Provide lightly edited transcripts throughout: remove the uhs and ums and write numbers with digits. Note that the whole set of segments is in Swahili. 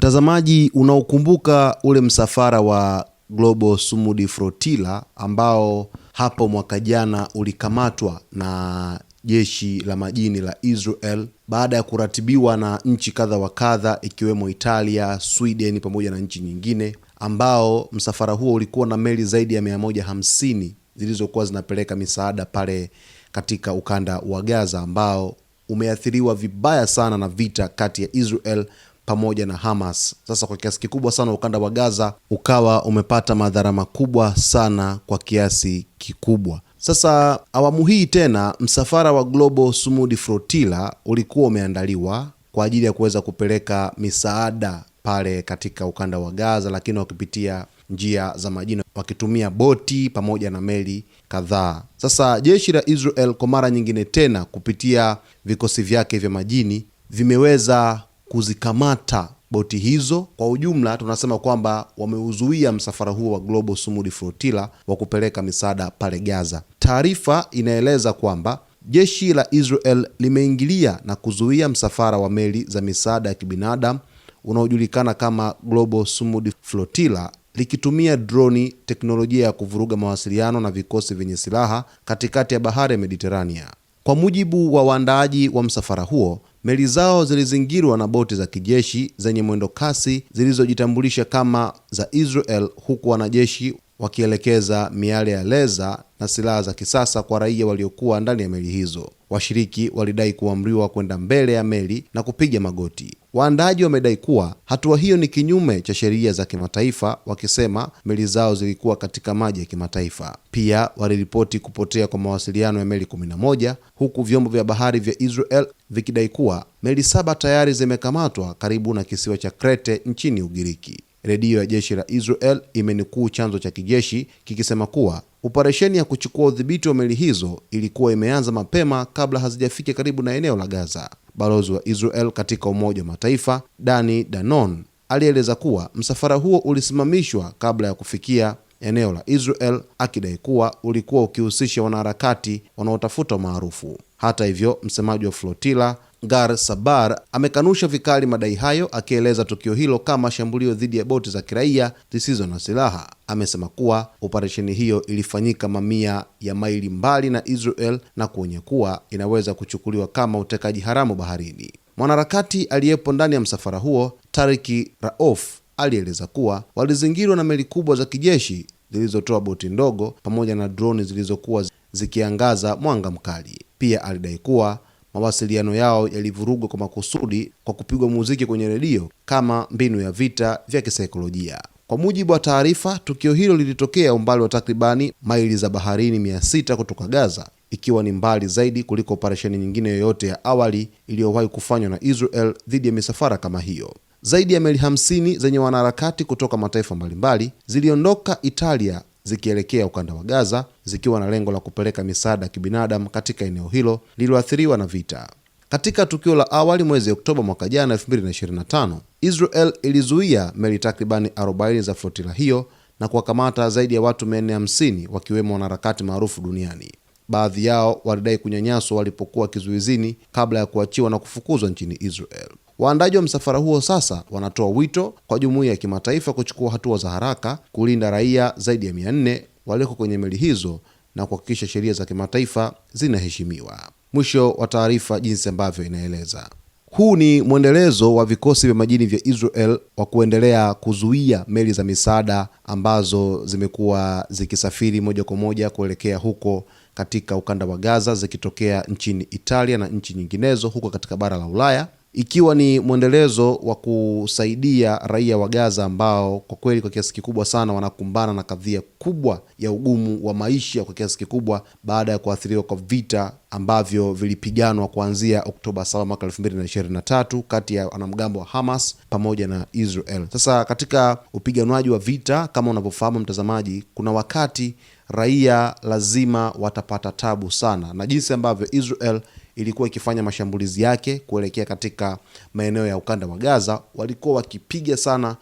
Mtazamaji, unaokumbuka ule msafara wa Global Sumud Flotilla ambao hapo mwaka jana ulikamatwa na jeshi la majini la Israel baada ya kuratibiwa na nchi kadha wa kadha ikiwemo Italia, Sweden pamoja na nchi nyingine, ambao msafara huo ulikuwa na meli zaidi ya 150 zilizokuwa zinapeleka misaada pale katika ukanda wa Gaza ambao umeathiriwa vibaya sana na vita kati ya Israel pamoja na Hamas. Sasa kwa kiasi kikubwa sana ukanda wa Gaza ukawa umepata madhara makubwa sana kwa kiasi kikubwa. Sasa awamu hii tena msafara wa Global Sumud Flotilla ulikuwa umeandaliwa kwa ajili ya kuweza kupeleka misaada pale katika ukanda wa Gaza, lakini wakipitia njia za majini wakitumia boti pamoja na meli kadhaa. Sasa jeshi la Israel kwa mara nyingine tena kupitia vikosi vyake vya majini vimeweza kuzikamata boti hizo. Kwa ujumla tunasema kwamba wameuzuia msafara huo wa Global Sumud Flotilla wa kupeleka misaada pale Gaza. Taarifa inaeleza kwamba jeshi la Israel limeingilia na kuzuia msafara wa meli za misaada ya kibinadamu unaojulikana kama Global Sumud Flotilla likitumia droni, teknolojia ya kuvuruga mawasiliano na vikosi vyenye silaha katikati ya bahari ya Mediterania. Kwa mujibu wa waandaaji wa msafara huo, meli zao zilizingirwa na boti za kijeshi zenye mwendo kasi zilizojitambulisha kama za Israel, huku wanajeshi wakielekeza miale ya leza na silaha za kisasa kwa raia waliokuwa ndani ya meli hizo. Washiriki walidai kuamriwa kwenda mbele ya meli na kupiga magoti. Waandaaji wamedai kuwa hatua hiyo ni kinyume cha sheria za kimataifa, wakisema meli zao zilikuwa katika maji ya kimataifa. Pia waliripoti kupotea kwa mawasiliano ya meli 11, huku vyombo vya bahari vya Israel vikidai kuwa meli 7 tayari zimekamatwa karibu na kisiwa cha Crete nchini Ugiriki. Redio ya jeshi la Israel imenukuu chanzo cha kijeshi kikisema kuwa operesheni ya kuchukua udhibiti wa meli hizo ilikuwa imeanza mapema kabla hazijafika karibu na eneo la Gaza. Balozi wa Israel katika Umoja wa Mataifa, Dani Danon, alieleza kuwa msafara huo ulisimamishwa kabla ya kufikia eneo la Israel, akidai kuwa ulikuwa ukihusisha wanaharakati wanaotafuta maarufu. Hata hivyo, msemaji wa Flotilla Gar Sabar amekanusha vikali madai hayo, akieleza tukio hilo kama shambulio dhidi ya boti za kiraia zisizo na silaha. Amesema kuwa operesheni hiyo ilifanyika mamia ya maili mbali na Israel na kuonya kuwa inaweza kuchukuliwa kama utekaji haramu baharini. Mwanaharakati aliyepo ndani ya msafara huo, Tariki Raouf, alieleza kuwa walizingirwa na meli kubwa za kijeshi zilizotoa boti ndogo pamoja na droni zilizokuwa zikiangaza mwanga mkali. Pia alidai kuwa mawasiliano yao yalivurugwa kwa makusudi kwa kupigwa muziki kwenye redio kama mbinu ya vita vya kisaikolojia. Kwa mujibu wa taarifa, tukio hilo lilitokea umbali wa takribani maili za baharini 600 kutoka Gaza, ikiwa ni mbali zaidi kuliko operesheni nyingine yoyote ya awali iliyowahi kufanywa na Israel dhidi ya misafara kama hiyo. Zaidi ya meli 50 zenye wanaharakati kutoka mataifa mbalimbali ziliondoka Italia zikielekea ukanda wa Gaza, zikiwa na lengo la kupeleka misaada ya kibinadamu katika eneo hilo lililoathiriwa na vita. Katika tukio la awali mwezi Oktoba mwaka jana 2025, Israel ilizuia meli takribani 40 za flotilla hiyo na kuwakamata zaidi ya watu 450 wakiwemo wanaharakati maarufu duniani. Baadhi yao walidai kunyanyaswa walipokuwa kizuizini kabla ya kuachiwa na kufukuzwa nchini Israel. Waandaji wa msafara huo sasa wanatoa wito kwa jumuiya ya kimataifa kuchukua hatua za haraka kulinda raia zaidi ya 400 walioko kwenye meli hizo na kuhakikisha sheria za kimataifa zinaheshimiwa. Mwisho wa taarifa jinsi ambavyo inaeleza. Huu ni mwendelezo wa vikosi vya majini vya Israel wa kuendelea kuzuia meli za misaada ambazo zimekuwa zikisafiri moja kwa moja kuelekea huko katika ukanda wa Gaza, zikitokea nchini Italia na nchi nyinginezo huko katika bara la Ulaya, ikiwa ni mwendelezo wa kusaidia raia wa Gaza ambao kwa kweli kwa kiasi kikubwa sana wanakumbana na kadhia kubwa ya ugumu wa maisha kwa kiasi kikubwa baada ya kuathiriwa kwa vita ambavyo vilipiganwa kuanzia Oktoba 7 mwaka 2023 kati ya wanamgambo wa Hamas pamoja na Israel. Sasa katika upiganwaji wa vita, kama unavyofahamu mtazamaji, kuna wakati raia lazima watapata tabu sana, na jinsi ambavyo Israel ilikuwa ikifanya mashambulizi yake kuelekea katika maeneo ya ukanda wa Gaza, walikuwa wakipiga sana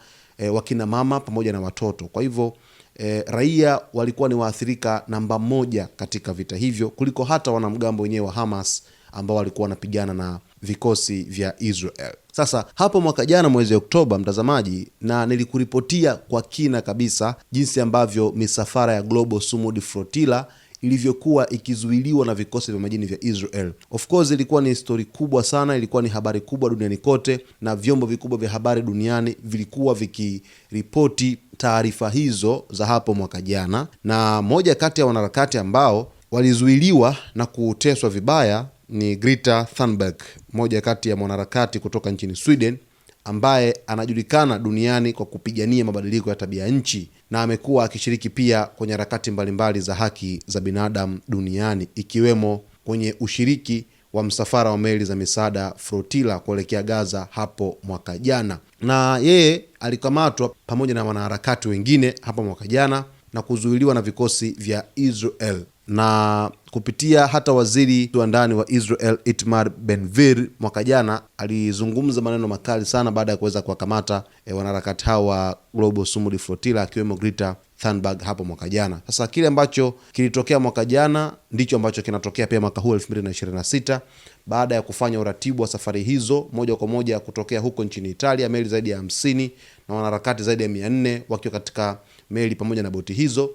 wakina mama pamoja na watoto. Kwa hivyo raia walikuwa ni waathirika namba 1 katika vita hivyo kuliko hata wanamgambo wenyewe wa Hamas ambao walikuwa wanapigana na vikosi vya Israel. Sasa hapo mwaka jana mwezi Oktoba, mtazamaji, na nilikuripotia kwa kina kabisa jinsi ambavyo misafara ya Global Sumud Flotilla ilivyokuwa ikizuiliwa na vikosi vya majini vya Israel. Of course ilikuwa ni story kubwa sana, ilikuwa ni habari kubwa duniani kote, na vyombo vikubwa vya habari duniani vilikuwa vikiripoti taarifa hizo za hapo mwaka jana. Na moja kati ya wanaharakati ambao walizuiliwa na kuteswa vibaya ni Greta Thunberg, moja kati ya mwanaharakati kutoka nchini Sweden ambaye anajulikana duniani kwa kupigania mabadiliko ya tabia nchi, na amekuwa akishiriki pia kwenye harakati mbalimbali za haki za binadamu duniani, ikiwemo kwenye ushiriki wa msafara wa meli za misaada Flotilla kuelekea Gaza hapo mwaka jana. Na yeye alikamatwa pamoja na wanaharakati wengine hapo mwaka jana na kuzuiliwa na vikosi vya Israel, na kupitia hata waziri wa ndani wa Israel Itamar Ben-Gvir mwaka jana alizungumza maneno makali sana baada ya kuweza kuwakamata wanaharakati hao wa Global Sumud Flotilla akiwemo Greta Thunberg hapo mwaka jana. Sasa kile ambacho kilitokea mwaka jana ndicho ambacho kinatokea pia mwaka huu 2026 baada ya kufanya uratibu wa safari hizo moja kwa moja kutokea huko nchini Italia, meli zaidi ya 50 na wanaharakati zaidi ya 400 wakiwa katika meli pamoja na boti hizo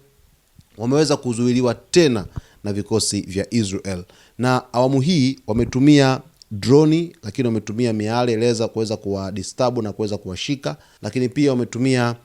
wameweza kuzuiliwa tena na vikosi vya Israel. Na awamu hii wametumia droni, lakini wametumia miale leza kuweza kuwadisturb na kuweza kuwashika, lakini pia wametumia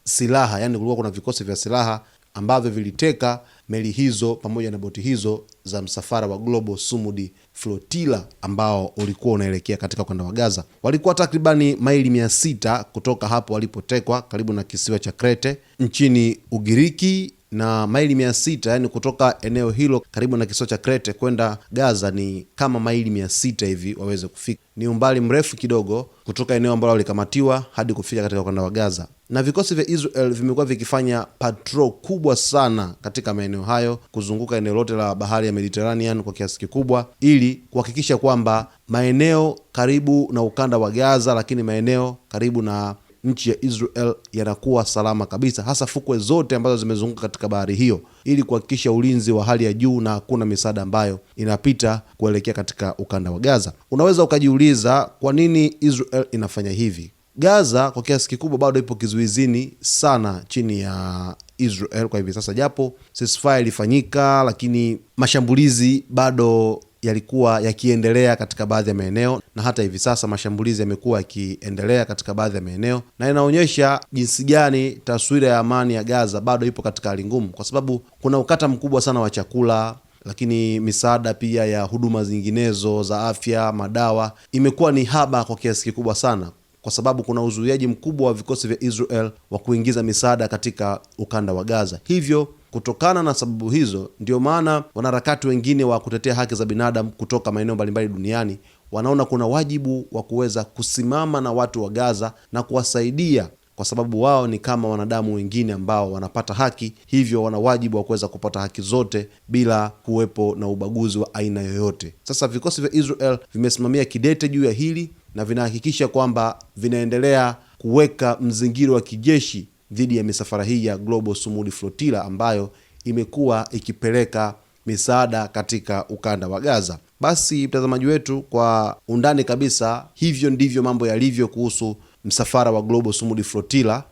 silaha, yani kulikuwa kuna vikosi vya silaha ambavyo viliteka meli hizo pamoja na boti hizo za msafara wa Global Sumud Flotilla ambao ulikuwa unaelekea katika ukanda wa Gaza. Walikuwa takribani maili 600 kutoka hapo walipotekwa karibu na kisiwa cha Crete nchini Ugiriki, na maili 600, yani kutoka eneo hilo karibu na kisiwa cha Crete kwenda Gaza ni kama maili 600 hivi waweze kufika. Ni umbali mrefu kidogo kutoka eneo ambalo walikamatiwa hadi kufika katika ukanda wa Gaza. Na vikosi vya Israel vimekuwa vikifanya patrol kubwa sana katika maeneo hayo kuzunguka eneo lote la bahari ya Mediterranean kwa kiasi kikubwa, ili kuhakikisha kwamba maeneo karibu na ukanda wa Gaza, lakini maeneo karibu na nchi ya Israel yanakuwa salama kabisa, hasa fukwe zote ambazo zimezunguka katika bahari hiyo, ili kuhakikisha ulinzi wa hali ya juu na hakuna misaada ambayo inapita kuelekea katika ukanda wa Gaza. Unaweza ukajiuliza kwa nini Israel inafanya hivi? Gaza kwa kiasi kikubwa bado ipo kizuizini sana chini ya Israel kwa hivi sasa, japo ceasefire ilifanyika, lakini mashambulizi bado yalikuwa yakiendelea katika baadhi ya maeneo, na hata hivi sasa mashambulizi yamekuwa yakiendelea katika baadhi ya maeneo, na inaonyesha jinsi gani taswira ya amani ya Gaza bado ipo katika hali ngumu, kwa sababu kuna ukata mkubwa sana wa chakula, lakini misaada pia ya huduma zinginezo za afya, madawa imekuwa ni haba kwa kiasi kikubwa sana, kwa sababu kuna uzuiaji mkubwa wa vikosi vya Israel wa kuingiza misaada katika ukanda wa Gaza. Hivyo kutokana na sababu hizo, ndio maana wanaharakati wengine wa kutetea haki za binadamu kutoka maeneo mbalimbali duniani wanaona kuna wajibu wa kuweza kusimama na watu wa Gaza na kuwasaidia, kwa sababu wao ni kama wanadamu wengine ambao wanapata haki, hivyo wana wajibu wa kuweza kupata haki zote bila kuwepo na ubaguzi wa aina yoyote. Sasa vikosi vya Israel vimesimamia kidete juu ya hili na vinahakikisha kwamba vinaendelea kuweka mzingiro wa kijeshi dhidi ya misafara hii ya Global Sumud Flotilla ambayo imekuwa ikipeleka misaada katika ukanda wa Gaza. Basi mtazamaji wetu, kwa undani kabisa, hivyo ndivyo mambo yalivyo kuhusu msafara wa Global Sumud Flotilla,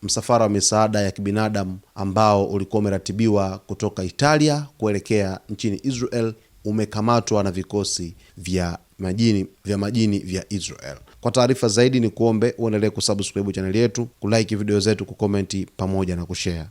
msafara wa misaada ya kibinadamu ambao ulikuwa umeratibiwa kutoka Italia kuelekea nchini Israel, umekamatwa na vikosi vya majini vya Israel. Kwa taarifa zaidi ni kuombe uendelee kusubscribe channel yetu, kulike video zetu, kukomenti pamoja na kushare.